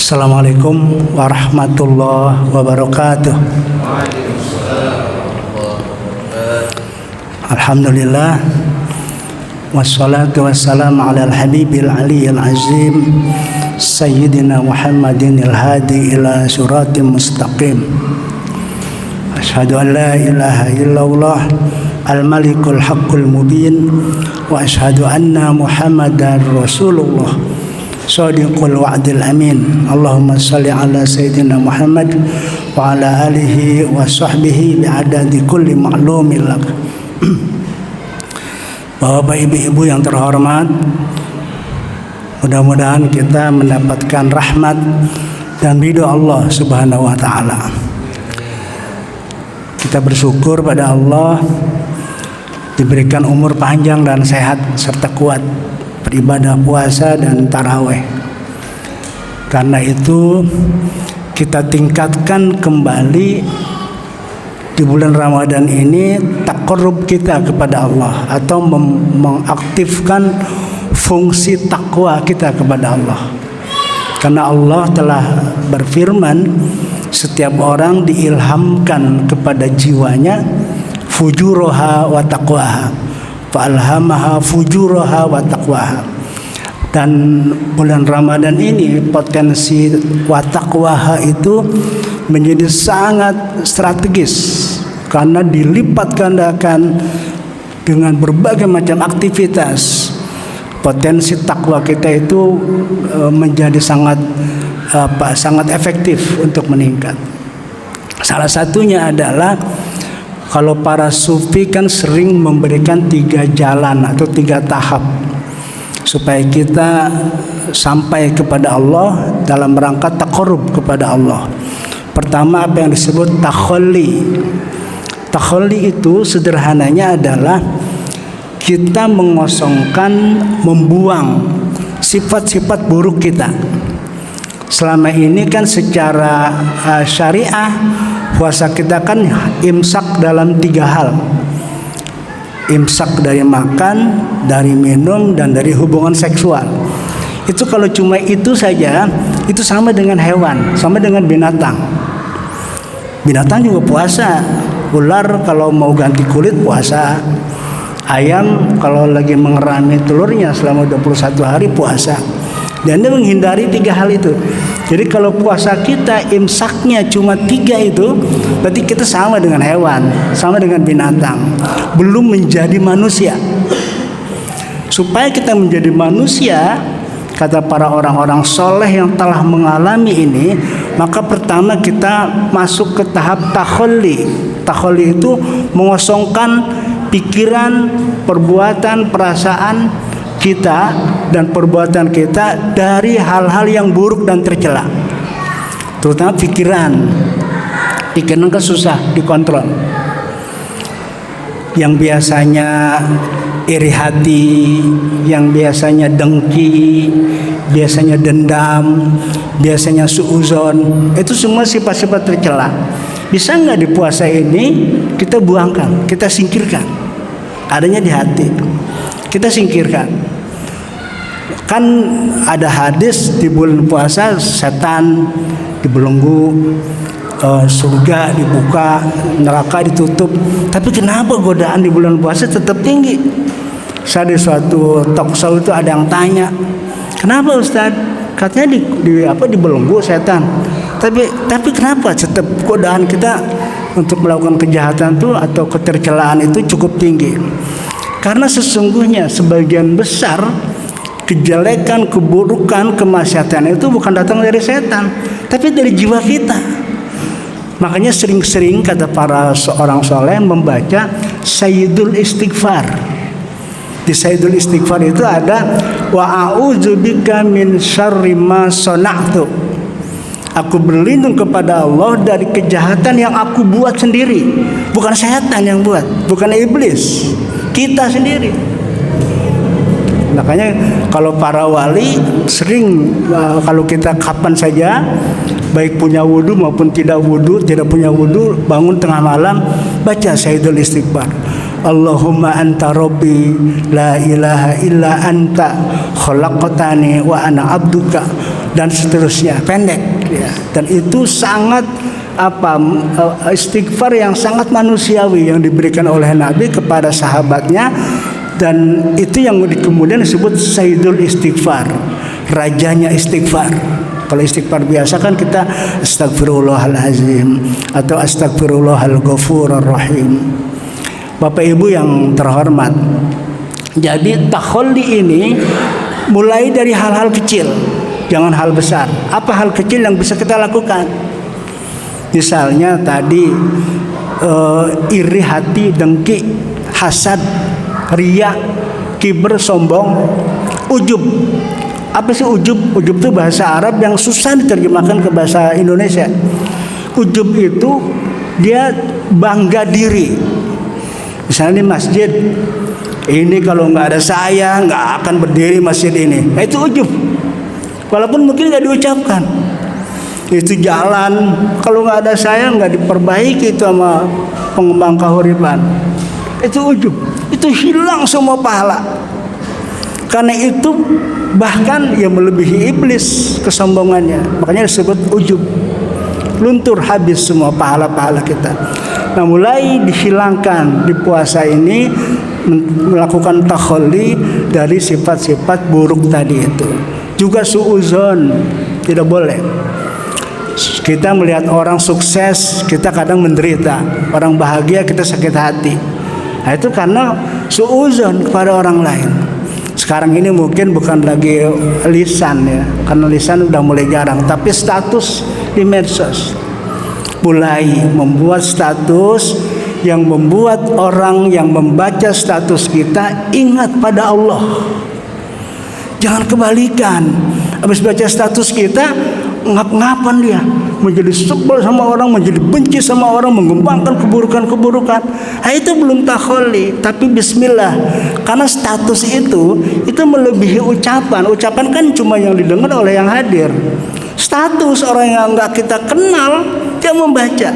Assalamualaikum warahmatullahi wabarakatuh. Alhamdulillah, wassalatu wassalamu ala al-habibil aliyyil azim Sayyidina Muhammadin al-hadi ila suratim mustaqim. Asyhadu an la ilaha illallah al-malikul haqqul mubin wa asyhadu anna Muhammadar rasulullah shadiqul wa'dil amin. Allahumma salli ala sayyidina Muhammad wa ala alihi wa sahbihi bi'adadi kulli ma'lumin lak. Bapak ibu-ibu yang terhormat, mudah-mudahan kita mendapatkan rahmat dan ridho Allah Subhanahu wa taala. Kita bersyukur pada Allah diberikan umur panjang dan sehat serta kuat beribadah puasa dan taraweh. Karena itu kita tingkatkan kembali di bulan Ramadan ini taqarrub kita kepada Allah, atau mengaktifkan fungsi takwa kita kepada Allah. Karena Allah telah berfirman, setiap orang diilhamkan kepada jiwanya fujuraha wa taqwaha, fa'alhamaha fujuraha wa taqwaha. Dan bulan Ramadan ini potensi wa taqwaha itu menjadi sangat strategis, karena dilipat gandakan dengan berbagai macam aktivitas. Potensi takwa kita itu menjadi sangat efektif untuk meningkat. Salah satunya adalah, kalau para sufi kan sering memberikan 3 jalan atau 3 tahap supaya kita sampai kepada Allah dalam rangka taqarrub kepada Allah. Pertama, apa yang disebut takhalli. Takhalli itu sederhananya adalah kita mengosongkan, membuang sifat-sifat buruk kita. Selama ini kan secara syariah puasa kita kan imsak dalam 3 hal. Imsak dari makan, dari minum, dan dari hubungan seksual. Itu kalau cuma itu saja, itu sama dengan hewan, sama dengan binatang. Binatang juga puasa. Ular kalau mau ganti kulit puasa. Ayam kalau lagi mengerami telurnya selama 21 hari puasa. Dan dia menghindari 3 hal itu. Jadi kalau puasa kita imsaknya cuma 3 itu, berarti kita sama dengan hewan, sama dengan binatang, belum menjadi manusia. Supaya kita menjadi manusia, kata para orang-orang soleh yang telah mengalami ini, maka pertama kita masuk ke tahap takhalli. Takhalli itu mengosongkan pikiran, perbuatan, perasaan kita dan perbuatan kita dari hal-hal yang buruk dan tercela. Terutama pikiran. Pikiran kan susah dikontrol. Yang biasanya iri hati, yang biasanya dengki, biasanya dendam, biasanya suuzon, itu semua sifat-sifat tercela. Bisa nggak di puasa ini kita buangkan, kita singkirkan? Adanya di hati, kita singkirkan. Kan ada hadis di bulan puasa setan dibelenggu, surga dibuka, neraka ditutup. Tapi kenapa godaan di bulan puasa tetap tinggi? Saya di suatu talk show itu ada yang tanya, kenapa Ustaz? Katanya dibelenggu setan. Tapi kenapa tetap godaan kita untuk melakukan kejahatan itu atau ketercelaan itu cukup tinggi? Karena sesungguhnya sebagian besar kejelekan, keburukan, kemaksiatan itu bukan datang dari setan, tapi dari jiwa kita. Makanya sering-sering kata para seorang soleh membaca Sayyidul Istighfar. Di Sayyidul Istighfar itu ada wa a'udzubika min syarri ma sana'tu. Aku berlindung kepada Allah dari kejahatan yang aku buat sendiri. Bukan setan yang buat, bukan iblis, kita sendiri. Makanya kalau para wali sering, kalau kita kapan saja, baik punya wudhu maupun tidak punya wudhu, bangun tengah malam baca Sayyidul Istighfar. Allahumma anta rabbi la ilaha illa anta khalaqtani wa ana abduka dan seterusnya, pendek ya. Dan itu sangat istighfar yang sangat manusiawi yang diberikan oleh Nabi kepada sahabatnya, dan itu yang kemudian disebut Sayyidul Istighfar, rajanya istighfar. Kalau istighfar biasa kan kita astagfirullahalazim atau astagfirullahal-ghafurur rahim. Bapak Ibu yang terhormat, jadi takhalli ini mulai dari hal-hal kecil, jangan hal besar. Apa hal kecil yang bisa kita lakukan? Misalnya tadi iri hati, dengki, hasad, riya, kibr, sombong, ujub. Apa sih ujub? Ujub itu bahasa Arab yang susah diterjemahkan ke bahasa Indonesia. Ujub itu dia bangga diri. Misalnya di masjid, ini kalau nggak ada saya nggak akan berdiri masjid ini. Nah, itu ujub. Walaupun mungkin nggak diucapkan. Itu jalan, kalau nggak ada saya nggak diperbaiki itu sama pengembang kahuripan. Itu ujub. Itu hilang semua pahala. Karena itu bahkan ya melebihi iblis kesombongannya. Makanya disebut ujub. Luntur habis semua pahala-pahala kita. Nah, mulai dihilangkan di puasa ini, melakukan takhalli dari sifat-sifat buruk tadi itu. Juga suuzon, tidak boleh. Kita melihat orang sukses, kita kadang menderita. Orang bahagia, kita sakit hati. Nah, itu karena suuzon kepada orang lain. Sekarang ini mungkin bukan lagi lisan ya, karena lisan udah mulai jarang, tapi status di medsos. Mulai membuat status yang membuat orang yang membaca status kita ingat pada Allah. Jangan kebalikan. Habis baca status kita ngap-ngapan dia, menjadi sebel sama orang, menjadi benci sama orang, mengembangkan keburukan-keburukan. Nah, itu belum takhalli, tapi bismillah. Karena status itu melebihi ucapan. Ucapan kan cuma yang didengar oleh yang hadir. Status orang yang nggak kita kenal, dia membaca.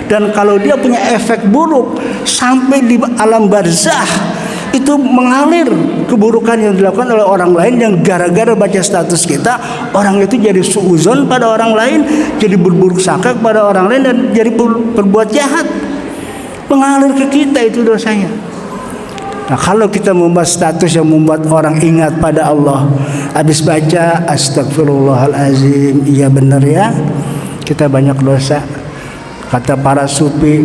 Dan kalau dia punya efek buruk sampai di alam barzah, itu mengalir keburukan yang dilakukan oleh orang lain yang gara-gara baca status kita, orang itu jadi suuzon pada orang lain, jadi berburuk sangka kepada orang lain, dan jadi berbuat jahat, mengalir ke kita itu dosanya. Nah, kalau kita membuat status yang membuat orang ingat pada Allah, habis baca astagfirullahalazim, iya benar ya, kita banyak dosa. Kata para sufi,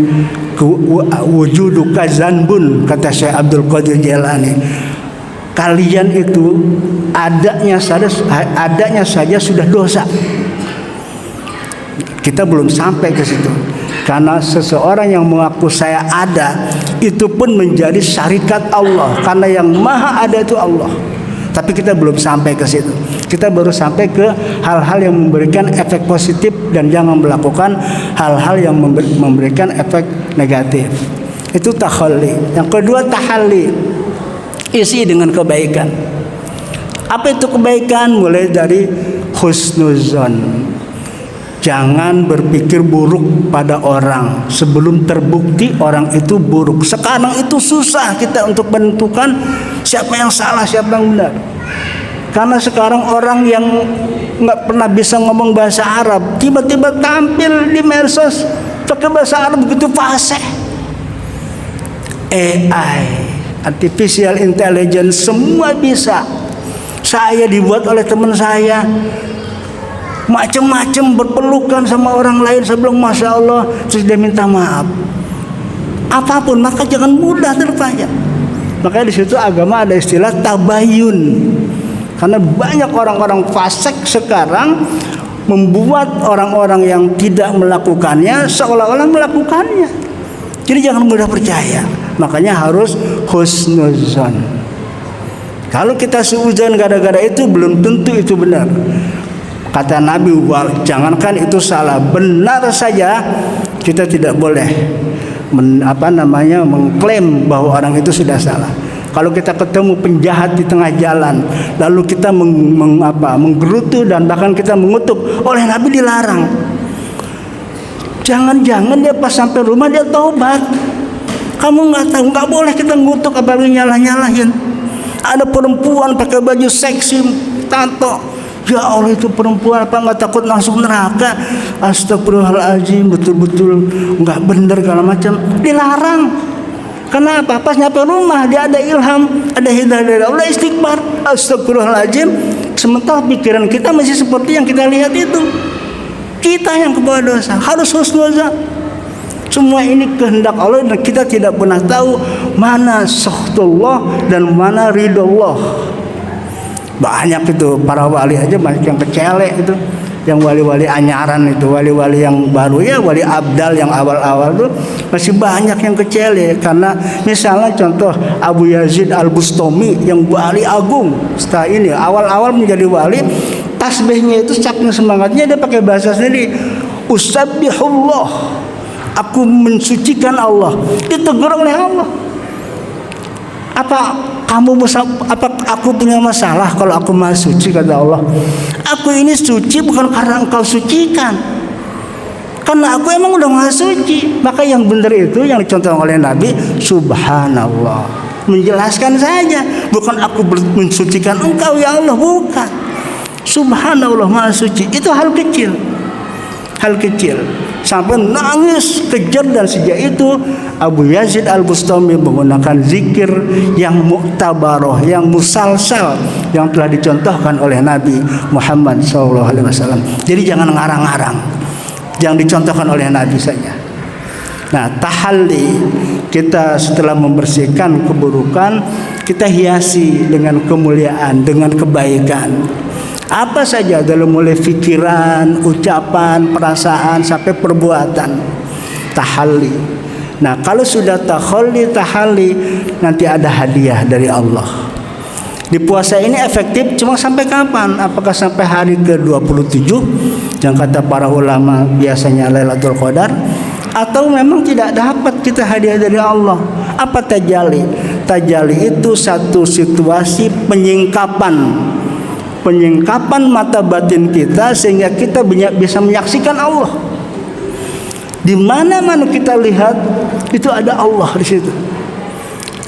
wujuduka zanbun, kata Syekh Abdul Qadir Jailani, kalian itu adanya saja sudah dosa. Kita belum sampai ke situ. Karena seseorang yang mengaku saya ada, itu pun menjadi syarikat Allah. Karena yang maha ada itu Allah. Tapi kita belum sampai ke situ. Kita baru sampai ke hal-hal yang memberikan efek positif, dan jangan melakukan hal-hal yang memberikan efek negatif. Itu takhalli. Yang kedua tahalli, isi dengan kebaikan. Apa itu kebaikan? Mulai dari husnuzon. Jangan berpikir buruk pada orang sebelum terbukti orang itu buruk. Sekarang itu susah kita untuk menentukan siapa yang salah, siapa yang benar. Karena sekarang orang yang nggak pernah bisa ngomong bahasa Arab tiba-tiba tampil di medsos pakai bahasa Arab begitu fasih. AI, artificial intelligence, semua bisa. Saya dibuat oleh teman saya, macam-macam berpelukan sama orang lain sebelum masya Allah, terus dia minta maaf. Apapun, maka jangan mudah terpercaya. Makanya di situ agama ada istilah tabayun. Karena banyak orang-orang fasik sekarang membuat orang-orang yang tidak melakukannya seolah-olah melakukannya. Jadi jangan mudah percaya. Makanya harus husnuzon. Kalau kita suudzon gara-gara itu, belum tentu itu benar. Kata Nabi, jangankan itu salah, benar saja kita tidak boleh mengklaim bahwa orang itu sudah salah. Kalau kita ketemu penjahat di tengah jalan, lalu kita menggerutu dan bahkan kita mengutuk, oleh Nabi dilarang. Jangan-jangan dia pas sampai rumah dia taubat. Kamu nggak tahu, nggak boleh kita ngutuk apalagi nyalah-nyalahin. Ada perempuan pakai baju seksi, tato, Ya Allah, itu perempuan apa nggak takut masuk neraka? Astagfirullahaladzim, betul-betul nggak bener segala macam. Dilarang. Kenapa? Pas nyampe rumah dia ada ilham, ada hidayah dari Allah, istighfar. Astagfirullahaladzim. Sementara pikiran kita masih seperti yang kita lihat itu. Kita yang kebawa dosa, harus husnuzan. Semua ini kehendak Allah dan kita tidak pernah tahu mana sakhtullah dan mana ridhollah. Banyak itu para wali aja banyak yang kecelek itu, yang wali-wali anyaran itu, wali-wali yang baru ya, wali abdal yang awal-awal itu masih banyak yang kecelek. Karena misalnya contoh Abu Yazid Al-Bustami yang wali agung, setelah ini awal-awal menjadi wali, tasbihnya itu saking semangatnya dia pakai bahasa sendiri, usabbihullah, aku mensucikan Allah. Ditegur oleh Allah. Apa aku punya masalah kalau aku maha suci, kata Allah. Aku ini suci bukan karena engkau sucikan, karena aku emang udah maha suci. Maka yang benar itu yang dicontohkan oleh Nabi, subhanallah, menjelaskan saja, bukan aku mensucikan engkau ya Allah, bukan. Subhanallah, maha suci. Itu hal kecil, hal kecil. Sampai nangis kejar, dan sejak itu Abu Yazid Al-Bustami menggunakan zikir yang muktabaroh, yang musalsal, yang telah dicontohkan oleh Nabi Muhammad SAW. Jadi jangan ngarang-ngarang, yang dicontohkan oleh Nabi saja. Nah, tahalli, kita setelah membersihkan keburukan, kita hiasi dengan kemuliaan, dengan kebaikan. Apa saja, dalam mulai fikiran, ucapan, perasaan sampai perbuatan. Tahalli. Nah, kalau sudah tahalli, nanti ada hadiah dari Allah. Di puasa ini efektif cuma sampai kapan? Apakah sampai hari ke-27 yang kata para ulama biasanya Lailatul Qadar, atau memang tidak dapat kita hadiah dari Allah? Apa tajalli? Tajalli itu satu situasi penyingkapan mata batin kita sehingga kita bisa menyaksikan Allah. Di mana-mana kita lihat itu ada Allah di situ.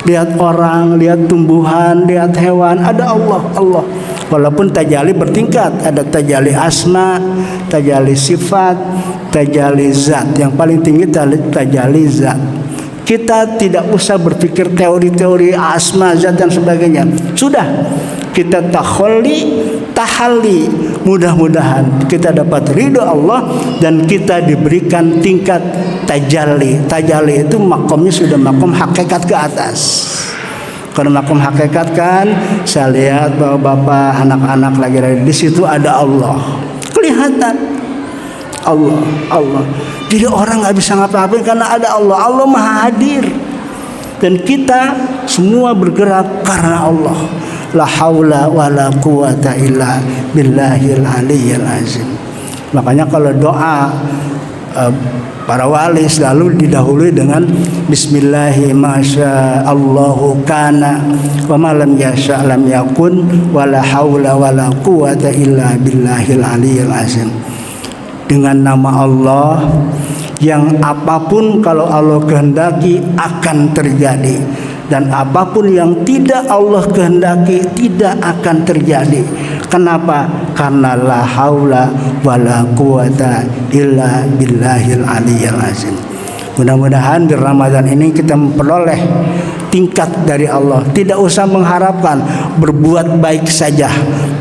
Lihat orang, lihat tumbuhan, lihat hewan, ada Allah. Walaupun tajalli bertingkat, ada tajalli asma, tajalli sifat, tajalli zat. Yang paling tinggi tajalli zat. Kita tidak usah berpikir teori-teori asma, zat dan sebagainya. Sudah, kita tahalli, mudah-mudahan kita dapat ridho Allah dan kita diberikan tingkat tajalli. Tajalli itu makomnya sudah makom hakikat ke atas. Kalau makom hakikat kan, saya lihat bapak-bapak, anak-anak lagi di situ ada Allah, kelihatan Allah. Jadi orang nggak bisa ngapa-ngapain karena ada Allah. Allah maha hadir, dan kita semua bergerak karena Allah. La haula wala quwata illa billahil aliyyil azim. Makanya kalau doa para wali selalu didahului dengan bismillahi masyaallahu kana wa ma lam yasha lam yakun wala haula wala quwata illa billahil aliyyil azim. Dengan nama Allah yang apapun kalau Allah kehendaki akan terjadi, dan apapun yang tidak Allah kehendaki tidak akan terjadi. Kenapa? Karena la haula wala quwata illa billahil aliyyil azim. Mudah-mudahan di Ramadan ini kita memperoleh tingkat dari Allah. Tidak usah mengharapkan, berbuat baik saja,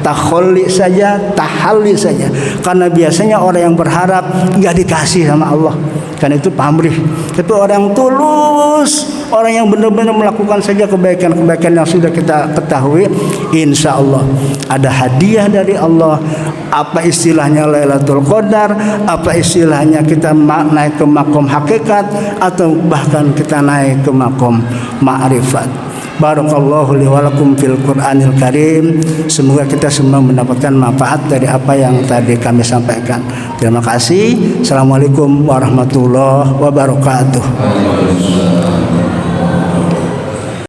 tahalli saja, tahalli saja. Karena biasanya orang yang berharap nggak dikasih sama Allah, kan itu pamrih. Tapi orang yang tulus, orang yang benar-benar melakukan saja kebaikan-kebaikan yang sudah kita ketahui, insya Allah ada hadiah dari Allah. Apa istilahnya Lailatul Qadar, apa istilahnya kita naik ke makom hakikat, atau bahkan kita naik ke makom ma'rifat. Barakallahu li wa lakum fil Qur'anil Karim. Semoga kita semua mendapatkan manfaat dari apa yang tadi kami sampaikan. Terima kasih. Assalamualaikum warahmatullahi wabarakatuh.